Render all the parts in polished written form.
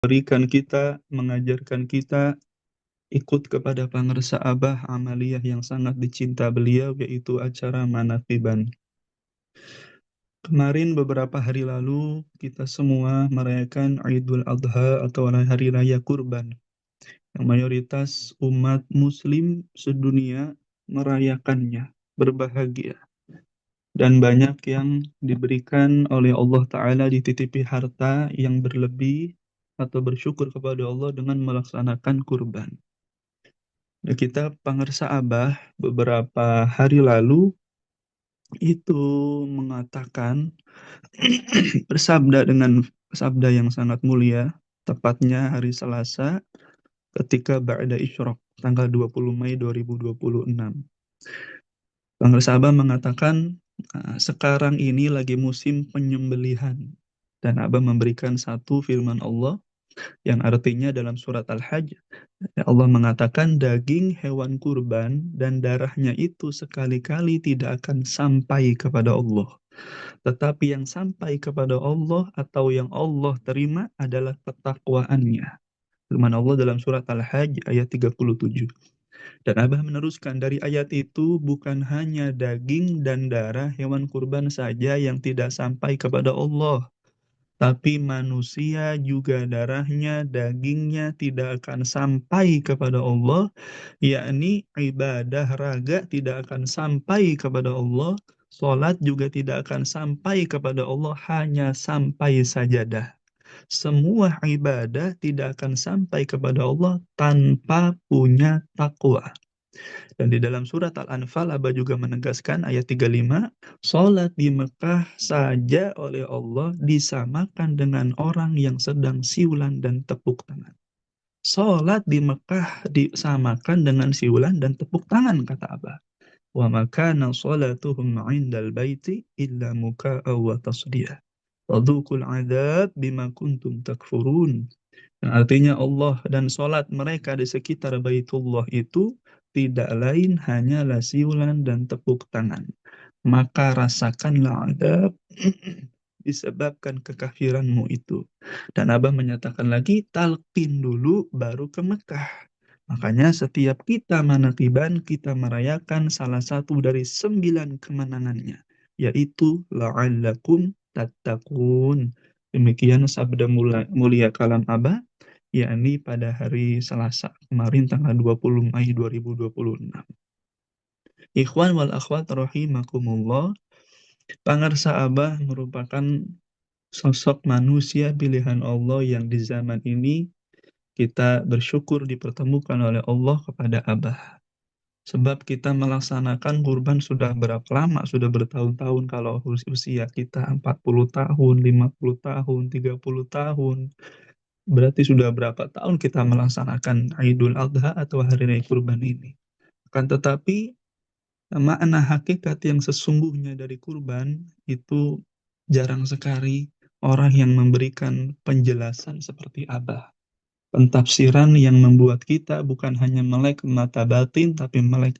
berikan kita, mengajarkan kita ikut kepada pangresa Abah amaliyah yang sangat dicinta beliau, yaitu acara Manaqiban. Kemarin beberapa hari lalu kita semua merayakan Idul Adha atau Hari Raya Kurban, yang mayoritas umat muslim sedunia merayakannya, berbahagia. Dan banyak yang diberikan oleh Allah Ta'ala, dititipi harta yang berlebih atau bersyukur kepada Allah dengan melaksanakan kurban. Nah, kita pangresa Abah beberapa hari lalu itu mengatakan bersabda dengan sabda yang sangat mulia, tepatnya hari Selasa ketika Ba'da Isyraq tanggal 20 Mei 2026. Pangresa Abah mengatakan, sekarang ini lagi musim penyembelihan. Dan Abah memberikan satu firman Allah yang artinya dalam surat Al-Hajj, Allah mengatakan daging hewan kurban dan darahnya itu sekali-kali tidak akan sampai kepada Allah. Tetapi yang sampai kepada Allah atau yang Allah terima adalah ketakwaannya. Firman Allah dalam surat Al-Hajj ayat 37. Dan Abah meneruskan, dari ayat itu bukan hanya daging dan darah hewan kurban saja yang tidak sampai kepada Allah, tapi manusia juga darahnya, dagingnya tidak akan sampai kepada Allah, yakni ibadah raga tidak akan sampai kepada Allah, sholat juga tidak akan sampai kepada Allah, hanya sampai sajadah. Semua ibadah tidak akan sampai kepada Allah tanpa punya takwa. Dan di dalam surat Al-Anfal, Abah juga menegaskan ayat 35, sholat di Mekah saja oleh Allah disamakan dengan orang yang sedang siulan dan tepuk tangan. Sholat di Mekah disamakan dengan siulan dan tepuk tangan, kata Abah. Wa makana sholatuhum indal baiti illa muka'a wa tasdiyah. Wadukul adab bima kuntum takfurun. Yang artinya Allah dan sholat mereka di sekitar Baitullah itu tidak lain hanyalah siulan dan tepuk tangan. Maka rasakanlah adab disebabkan kekafiranmu itu. Dan Abah menyatakan lagi, talqin dulu baru ke Mekah. Makanya setiap kita manaqiban, kita merayakan salah satu dari 9 kemenangannya, yaitu la'allakum tattaqun. Demikian sabda mulia kalam Abah, yakni pada hari Selasa kemarin tanggal 20 Mei 2026. Ikhwan wal akhwat rahimakumullah, pangarsa Abah merupakan sosok manusia pilihan Allah yang di zaman ini kita bersyukur dipertemukan oleh Allah kepada Abah. Sebab kita melaksanakan kurban sudah berapa lama, sudah bertahun-tahun. Kalau usia kita 40 tahun, 50 tahun, 30 tahun, berarti sudah berapa tahun kita melaksanakan Idul Adha atau Hari Raya Kurban ini. Akan tetapi, makna hakikat yang sesungguhnya dari kurban itu jarang sekali orang yang memberikan penjelasan seperti Abah. Pentafsiran yang membuat kita bukan hanya melek mata batin, tapi melek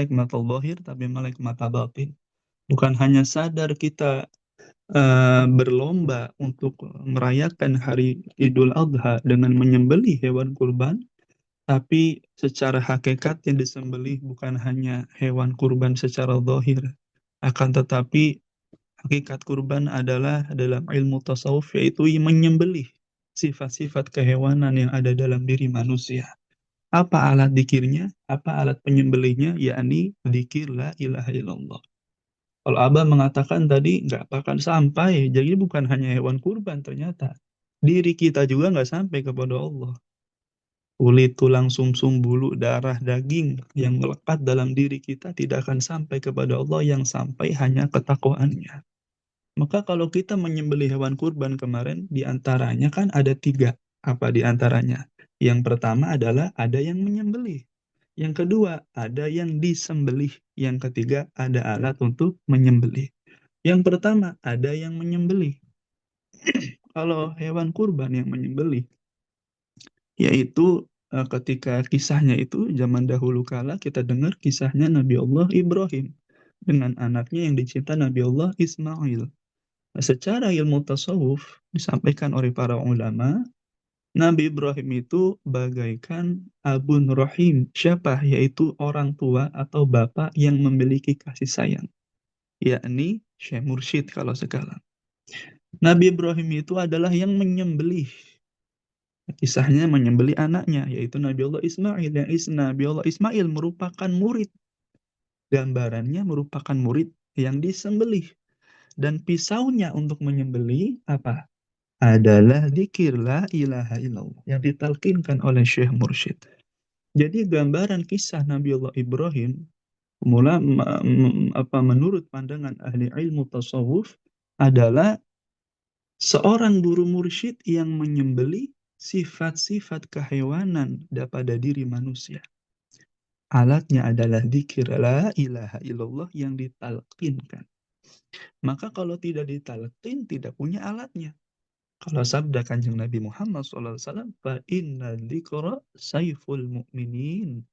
mata zahir, tapi melek mata batin. Bukan hanya sadar kita berlomba untuk merayakan hari Idul Adha dengan menyembelih hewan kurban, tapi secara hakikat yang disembelih bukan hanya hewan kurban secara zahir, akan tetapi hakikat kurban adalah dalam ilmu tasawuf, yaitu menyembelih sifat-sifat kehewanan yang ada dalam diri manusia. Apa alat dzikirnya? Apa alat penyembelihnya? Yakni dzikir la ilaha illallah. Kalau Abah mengatakan tadi nggak akan sampai, jadi bukan hanya hewan kurban ternyata. Diri kita juga nggak sampai kepada Allah. Kulit, tulang, sumsum, bulu, darah, daging yang melekat dalam diri kita tidak akan sampai kepada Allah, yang sampai hanya ketakwaannya. Maka kalau kita menyembelih hewan kurban kemarin, diantaranya kan ada 3. Apa diantaranya? Yang pertama adalah ada yang menyembelih. Yang kedua, ada yang disembelih. Yang ketiga, ada alat untuk menyembelih. Yang pertama, ada yang menyembelih. Kalau hewan kurban yang menyembelih, yaitu ketika kisahnya itu zaman dahulu kala kita dengar kisahnya Nabi Allah Ibrahim dengan anaknya yang dicinta Nabi Allah Ismail. Nah, secara ilmu tasawuf disampaikan oleh para ulama, Nabi Ibrahim itu bagaikan abun rahim. Siapa? Yaitu orang tua atau bapak yang memiliki kasih sayang. Yakni Syekh Mursyid kalau sekarang. Nabi Ibrahim itu adalah yang menyembelih. Kisahnya menyembelih anaknya, yaitu Nabi Allah Ismail. Nabi Allah Ismail merupakan murid. Gambarannya merupakan murid yang disembelih. Dan pisaunya untuk menyembelih apa? Adalah dzikir la ilaha illallah yang ditalkinkan oleh Syekh Mursyid. Jadi gambaran kisah Nabi Allah Ibrahim menurut pandangan ahli ilmu tasawuf adalah seorang guru mursyid yang menyembelih sifat-sifat kehewanan pada diri manusia. Alatnya adalah dzikir la ilaha illallah yang ditalkinkan. Maka kalau tidak ditalkin, tidak punya alatnya. Kalau sabda Kanjeng Nabi Muhammad SAW, fa inna dzikra saiful mu'minin.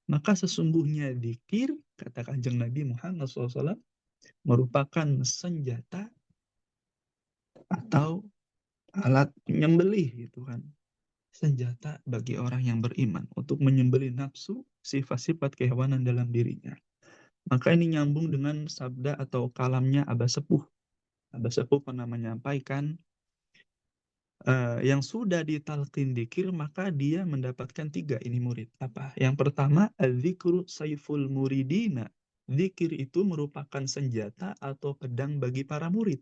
Maka sesungguhnya dzikir, kata Kanjeng Nabi Muhammad SAW, merupakan senjata atau alat menyembelih gitu kan. Senjata bagi orang yang beriman untuk menyembelih nafsu, sifat-sifat kehewanan dalam dirinya. Maka ini nyambung dengan sabda atau kalamnya Abah Sepuh. Abah Sepuh pernah menyampaikan, yang sudah ditalqin dzikir maka dia mendapatkan 3 ini murid. Apa? Yang pertama, adzikru saiful muridina. Dzikir itu merupakan senjata atau pedang bagi para murid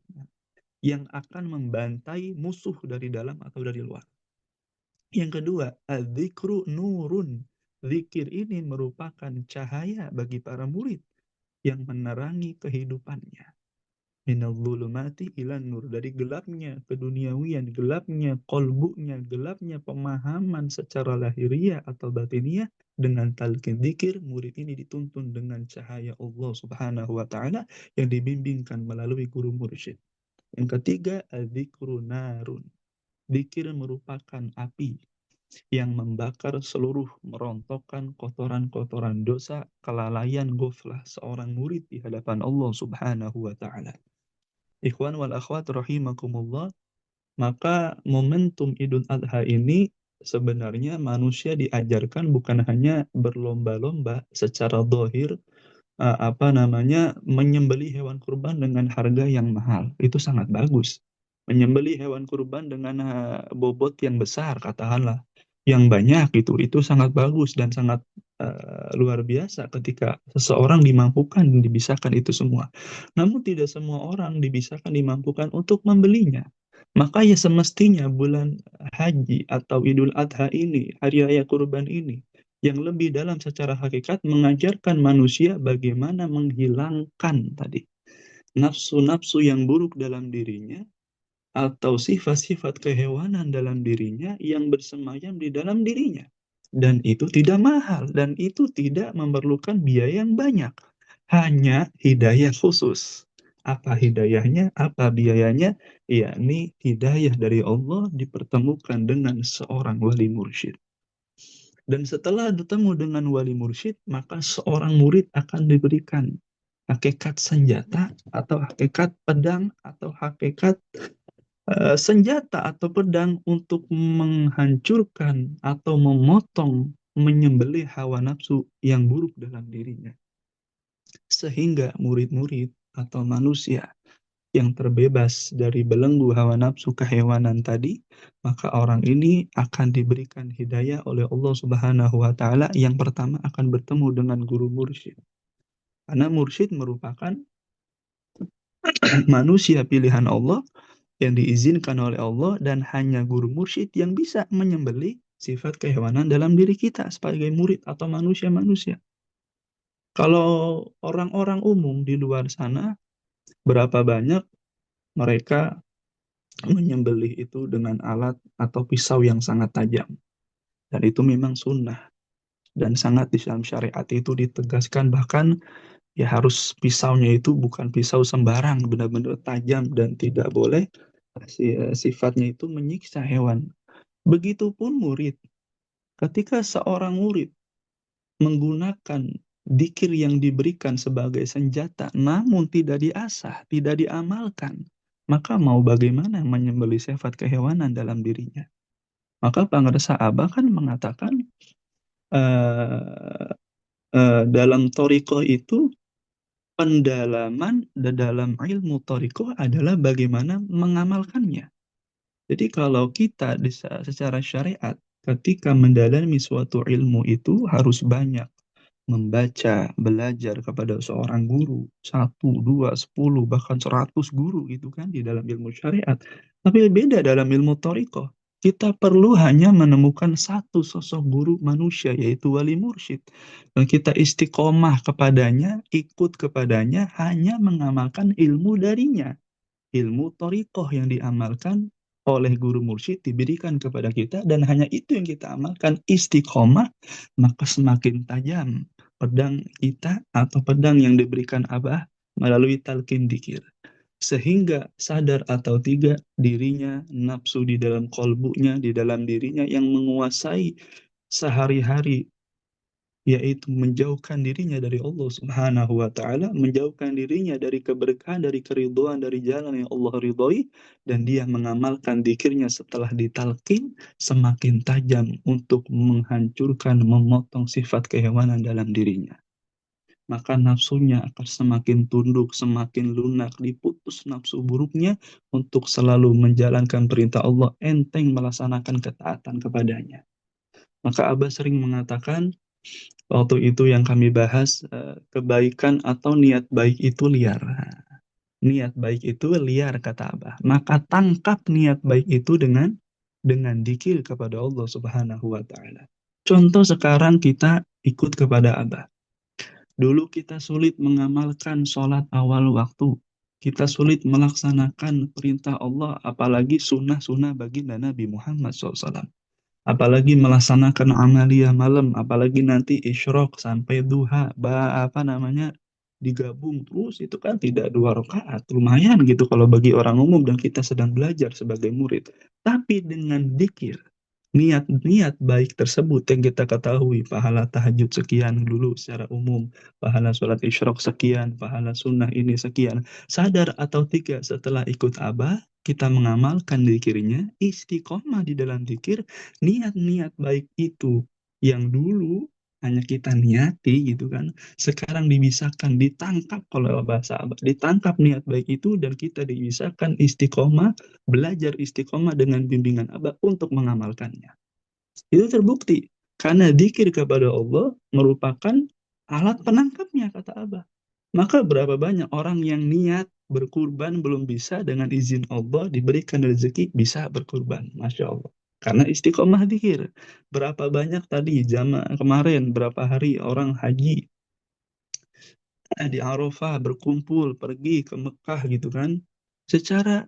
yang akan membantai musuh dari dalam atau dari luar. Yang kedua, adzikru nurun. Zikir ini merupakan cahaya bagi para murid yang menerangi kehidupannya. Minal zulumati ilan nur. Dari gelapnya keduniawian, gelapnya kolbunya, gelapnya pemahaman secara lahiriah atau batiniah, dengan talqin dzikir, murid ini dituntun dengan cahaya Allah Subhanahu wa taala yang dibimbingkan melalui guru mursyid. Yang ketiga, adzikru narun. Dzikir merupakan api yang membakar seluruh merontokkan kotoran-kotoran dosa, kelalaian, ghaflah seorang murid di hadapan Allah Subhanahu wa taala. Ikhwan wal akhwat rahimakumullah, maka momentum Idul Adha ini sebenarnya manusia diajarkan bukan hanya berlomba-lomba secara zahir, menyembelih hewan kurban dengan harga yang mahal. Itu sangat bagus. Menyembelih hewan kurban dengan bobot yang besar, katakanlah, yang banyak itu sangat bagus dan sangat luar biasa ketika seseorang dimampukan dan dibisakan itu semua. Namun tidak semua orang dibisakan dimampukan untuk membelinya. Maka ya semestinya bulan haji atau Idul Adha ini, hari raya kurban ini, yang lebih dalam secara hakikat mengajarkan manusia bagaimana menghilangkan tadi nafsu-nafsu yang buruk dalam dirinya atau sifat-sifat kehewanan dalam dirinya yang bersemayam di dalam dirinya. Dan itu tidak mahal dan itu tidak memerlukan biaya yang banyak. Hanya hidayah khusus. Apa hidayahnya? Apa biayanya? Yakni hidayah dari Allah dipertemukan dengan seorang wali mursyid. Dan setelah bertemu dengan wali mursyid, maka seorang murid akan diberikan hakikat senjata atau hakikat pedang atau hakikat senjata atau pedang untuk menghancurkan atau memotong, menyembelih hawa nafsu yang buruk dalam dirinya. Sehingga murid-murid atau manusia yang terbebas dari belenggu hawa nafsu kehewanan tadi, maka orang ini akan diberikan hidayah oleh Allah Subhanahu wa taala. Yang pertama akan bertemu dengan guru mursyid. Karena mursyid merupakan manusia pilihan Allah yang diizinkan oleh Allah, dan hanya guru mursyid yang bisa menyembelih sifat kehewanan dalam diri kita sebagai murid atau manusia-manusia. Kalau orang-orang umum di luar sana, berapa banyak mereka menyembelih itu dengan alat atau pisau yang sangat tajam. Dan itu memang sunnah. Dan sangat di dalam syariat itu ditegaskan, bahkan ya harus pisaunya itu bukan pisau sembarang, benar-benar tajam dan tidak boleh sifatnya itu menyiksa hewan. Begitupun murid. Ketika seorang murid menggunakan dzikir yang diberikan sebagai senjata namun tidak diasah, tidak diamalkan, maka mau bagaimana menyembelih sifat kehewanan dalam dirinya? Maka Pangersa Abah kan mengatakan eh, dalam toriko itu pendalaman dalam ilmu toriko adalah bagaimana mengamalkannya. Jadi kalau kita secara syariat ketika mendalami suatu ilmu itu harus banyak membaca, belajar kepada seorang guru, satu, dua, 10, bahkan 100 guru gitu kan di dalam ilmu syariat. Tapi beda dalam ilmu thariqah. Kita perlu hanya menemukan satu sosok guru manusia, yaitu wali mursyid. Dan kita istiqomah kepadanya, ikut kepadanya, hanya mengamalkan ilmu darinya. Ilmu thariqah yang diamalkan oleh guru mursyid diberikan kepada kita dan hanya itu yang kita amalkan istiqomah, maka semakin tajam pedang kita atau pedang yang diberikan Abah melalui talqin dzikir, sehingga sadar atau tidak dirinya nafsu di dalam kolbunya, di dalam dirinya yang menguasai sehari-hari, yaitu menjauhkan dirinya dari Allah Subhanahu wa taala, menjauhkan dirinya dari keberkahan, dari keridhaan, dari jalan yang Allah ridhoi, dan dia mengamalkan dzikirnya setelah ditalkin semakin tajam untuk menghancurkan, memotong sifat kehewanan dalam dirinya. Maka nafsunya akan semakin tunduk, semakin lunak, diputus nafsu buruknya untuk selalu menjalankan perintah Allah, enteng melaksanakan ketaatan kepadanya. Maka Abah sering mengatakan, waktu itu yang kami bahas, kebaikan atau niat baik itu liar. Niat baik itu liar kata Abah. Maka tangkap niat baik itu dengan dikir kepada Allah Subhanahu wa taala. Contoh sekarang kita ikut kepada Abah. Dulu kita sulit mengamalkan sholat awal waktu. Kita sulit melaksanakan perintah Allah, apalagi sunnah-sunnah baginda Nabi Muhammad SAW. Apalagi melaksanakan amaliyah malam, apalagi nanti isyrok sampai duha, apa namanya, digabung terus itu kan tidak 2 rakaat, lumayan gitu kalau bagi orang umum dan kita sedang belajar sebagai murid. Tapi dengan dikir, niat-niat baik tersebut yang kita ketahui, pahala tahajud sekian dulu secara umum, pahala sholat isyraq sekian, pahala sunnah ini sekian. Sadar atau tidak setelah ikut Abah, kita mengamalkan zikirnya, istiqomah di dalam zikir, niat-niat baik itu yang dulu hanya kita niati gitu kan, sekarang dibisahkan, ditangkap kalau bahasa Abah, ditangkap niat baik itu dan kita dibisahkan istiqomah, belajar istiqomah dengan bimbingan Abah untuk mengamalkannya. Itu terbukti karena zikir kepada Allah merupakan alat penangkapnya kata Abah. Maka berapa banyak orang yang niat berkurban belum bisa, dengan izin Allah diberikan rezeki bisa berkurban, Masya Allah. Karena istiqomah zikir. Berapa banyak tadi jamaah kemarin, berapa hari orang haji di Arafah berkumpul pergi ke Mekah gitu kan. Secara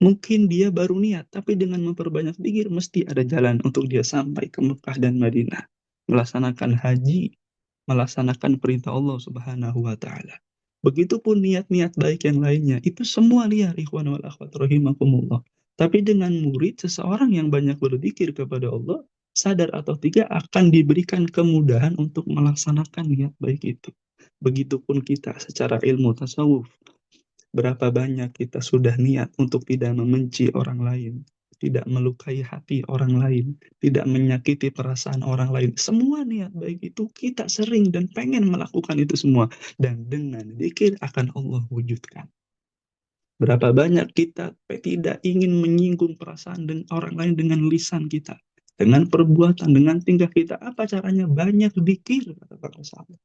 mungkin dia baru niat, tapi dengan memperbanyak zikir mesti ada jalan untuk dia sampai ke Mekah dan Madinah. Melaksanakan haji, melaksanakan perintah Allah Subhanahu wa taala. Begitupun niat-niat baik yang lainnya, itu semua liar ikhwan wal akhwat rahimakumullah. Tapi dengan murid, seseorang yang banyak berzikir kepada Allah, sadar atau tidak akan diberikan kemudahan untuk melaksanakan niat baik itu. Begitupun kita secara ilmu tasawuf, berapa banyak kita sudah niat untuk tidak membenci orang lain, tidak melukai hati orang lain, tidak menyakiti perasaan orang lain. Semua niat baik itu kita sering dan pengen melakukan itu semua. Dan dengan zikir akan Allah wujudkan. Berapa banyak kita tidak ingin menyinggung perasaan orang lain dengan lisan kita. Dengan perbuatan, dengan tingkah kita. Apa caranya? Banyak zikir, kata para sahabat.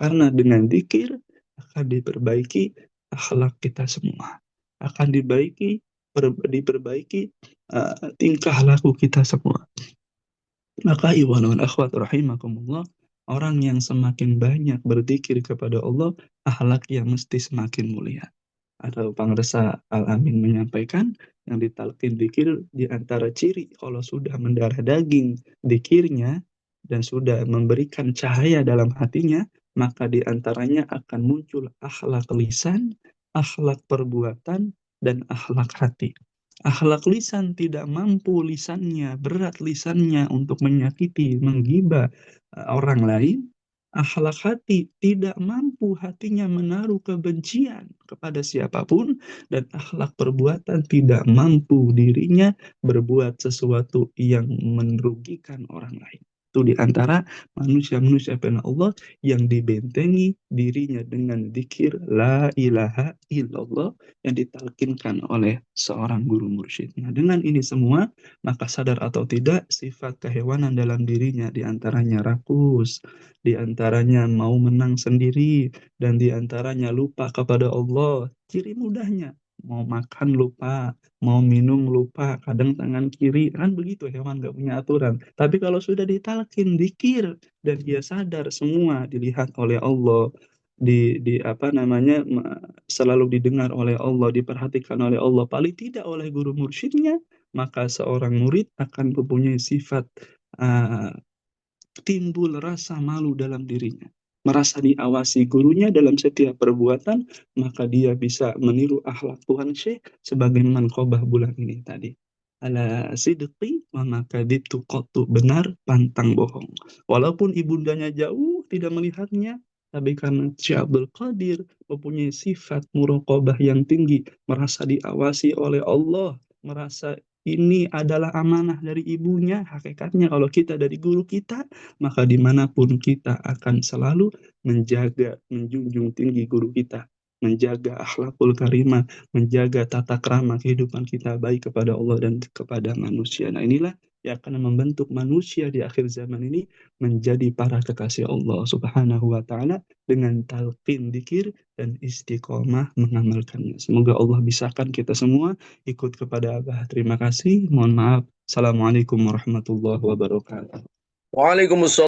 Karena dengan zikir akan diperbaiki akhlak kita semua. Akan diperbaiki tingkah laku kita semua. Maka ikhwan wal akhwat rahimakumullah, orang yang semakin banyak berzikir kepada Allah, akhlak yang mesti semakin mulia. Atau Pangresa Al-Amin menyampaikan, yang ditalkin zikir di antara ciri kalau sudah mendarah daging zikirnya dan sudah memberikan cahaya dalam hatinya, maka di antaranya akan muncul akhlak lisan, akhlak perbuatan, dan akhlak hati. Akhlak lisan tidak mampu lisannya, berat lisannya untuk menyakiti, menggibah orang lain, akhlak hati, tidak mampu hatinya menaruh kebencian kepada siapapun, dan akhlak perbuatan tidak mampu dirinya berbuat sesuatu yang merugikan orang lain. Itu di antara manusia-manusia pilihan Allah yang dibentengi dirinya dengan zikir la ilaha illallah yang ditalkinkan oleh seorang guru mursyid. Nah, dengan ini semua, maka sadar atau tidak, sifat kehewanan dalam dirinya diantaranya rakus, diantaranya mau menang sendiri, dan diantaranya lupa kepada Allah. Ciri mudahnya, mau makan lupa, mau minum lupa, kadang tangan kiri, kan begitu hewan gak punya aturan. Tapi kalau sudah ditalkin, dikir, dan dia sadar semua dilihat oleh Allah, di apa namanya selalu didengar oleh Allah, diperhatikan oleh Allah, paling tidak oleh guru mursyidnya, maka seorang murid akan mempunyai sifat uh, timbul rasa malu dalam dirinya. Merasa diawasi gurunya dalam setiap perbuatan, maka dia bisa meniru akhlak Tuhan Syekh sebagai manqobah bulan ini tadi. Ala sidqi wa makadibtu qattu, benar pantang bohong. Walaupun ibundanya jauh tidak melihatnya, tapi karena Syekh Abdul Qadir mempunyai sifat muraqabah yang tinggi, merasa diawasi oleh Allah, merasa ini adalah amanah dari ibunya. Hakikatnya kalau kita dari guru kita, maka dimanapun kita akan selalu menjaga, menjunjung tinggi guru kita, menjaga akhlakul karimah, menjaga tata krama kehidupan kita baik kepada Allah dan kepada manusia. Nah, inilah yang akan membentuk manusia di akhir zaman ini menjadi para kekasih Allah Subhanahu wa taala dengan talqin dzikir dan istiqomah mengamalkannya. Semoga Allah bisahkan kita semua ikut kepada Abah. Terima kasih. Mohon maaf. Assalamualaikum warahmatullahi wabarakatuh. Waalaikumsalam.